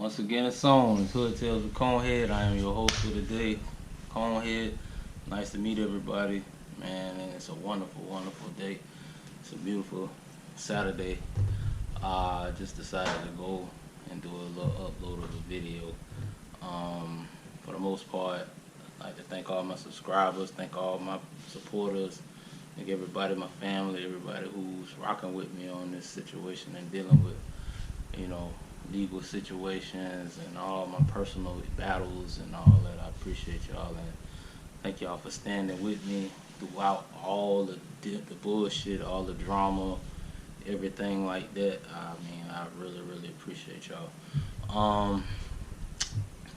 Once again, it's on. It's Hood Tales with Conehead. I am your host for today, Conehead. Nice to meet everybody, man. And it's a wonderful, wonderful day. It's a beautiful Saturday. I just decided to go and do a little upload of a video. For the most part, I'd like to thank all my subscribers, thank all my supporters, thank everybody, my family, everybody who's rocking with me on this situation and dealing with, you know, legal situations and all my personal battles and all that. I appreciate y'all and thank y'all for standing with me throughout all the bullshit, all the drama, everything like that. I mean, I really, really appreciate y'all.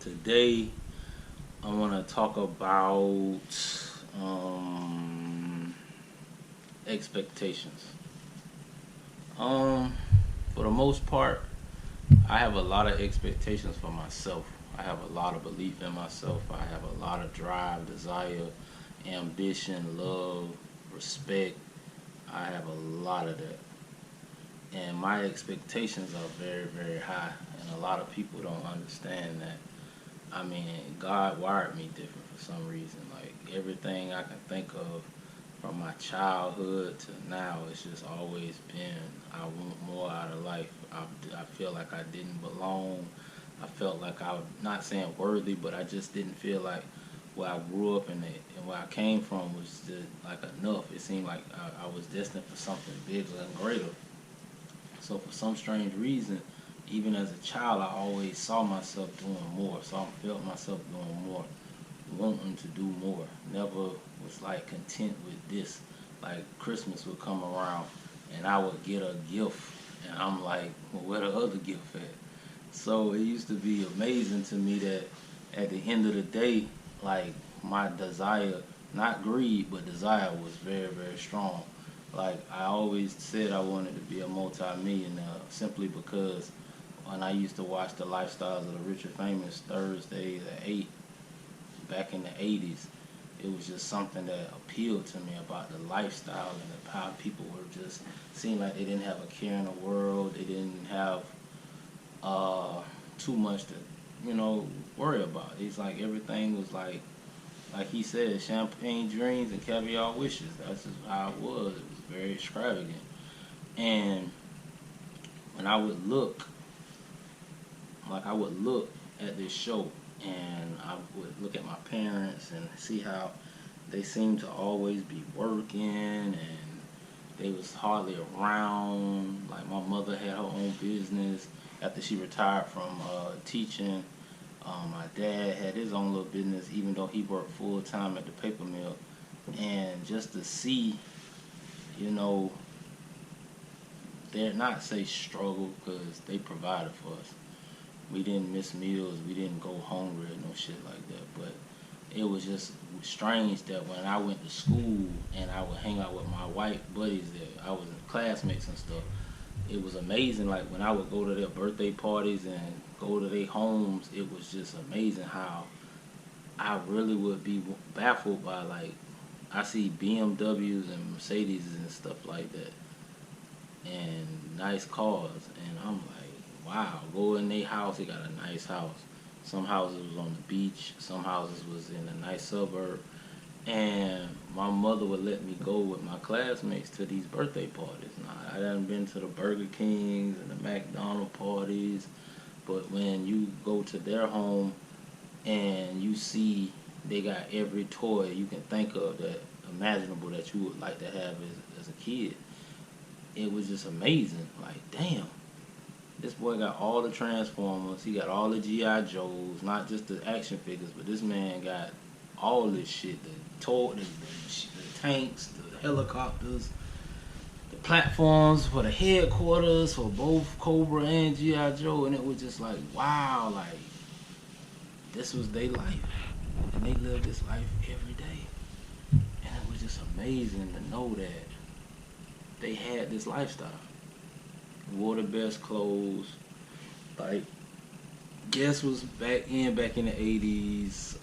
Today I want to talk about expectations. For the most part, I have a lot of expectations for myself. I have a lot of belief in myself. I have a lot of drive, desire, ambition, love, respect. I have a lot of that. And my expectations are very, very high. And a lot of people don't understand that. I mean, God wired me different for some reason. Like everything I can think of from my childhood to now, it's just always been I want more out of life. I feel like I didn't belong. I felt like I was not saying worthy, but I just didn't feel like where I grew up and where I came from was just like enough. It seemed like I was destined for something bigger and greater. So for some strange reason, even as a child, I always saw myself doing more. So I felt myself doing more, wanting to do more. Never was like content with this. Like Christmas would come around and I would get a gift and I'm like, well, where the other gift at? So it used to be amazing to me that at the end of the day, like my desire, not greed, but desire was very, very strong. Like I always said I wanted to be a multi-millionaire simply because when I used to watch the lifestyles of the rich and famous Thursdays at 8 back in the 80s, it was just something that appealed to me about the lifestyle and how people were just seemed like they didn't have a care in the world. They didn't have too much to, worry about. It's like everything was like he said, champagne dreams and caviar wishes. That's just how it was. It was very extravagant. And when I would look at this show and I would look at my parents and see how they seemed to always be working and they was hardly around. Like my mother had her own business after she retired from teaching. My dad had his own little business even though he worked full time at the paper mill. And just to see, you know, they're not say struggle because they provided for us. We didn't miss meals. We didn't go hungry or no shit like that. But it was just strange that when I went to school and I would hang out with my white buddies that I was classmates and stuff, it was amazing. Like when I would go to their birthday parties and go to their homes, it was just amazing how I really would be baffled by like I see BMWs and Mercedes and stuff like that and nice cars and I'm like, wow, go in their house, they got a nice house. Some houses was on the beach, some houses was in a nice suburb. And my mother would let me go with my classmates to these birthday parties. Now, I hadn't been to the Burger Kings and the McDonald's parties, but when you go to their home and you see they got every toy you can think of that imaginable that you would like to have as a kid, it was just amazing. Like, damn, this boy got all the Transformers, he got all the G.I. Joes, not just the action figures, but this man got all this shit, the tanks, the helicopters, the platforms for the headquarters for both Cobra and G.I. Joe, and it was just like, wow, like, this was their life, and they lived this life every day, and it was just amazing to know that they had this lifestyle, wore the best clothes, like, Guess was back in the 80s,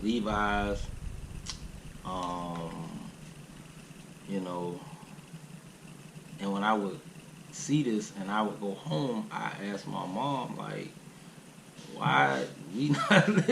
Levi's, um, you know, and when I would see this and I would go home, I ask my mom, like, why we not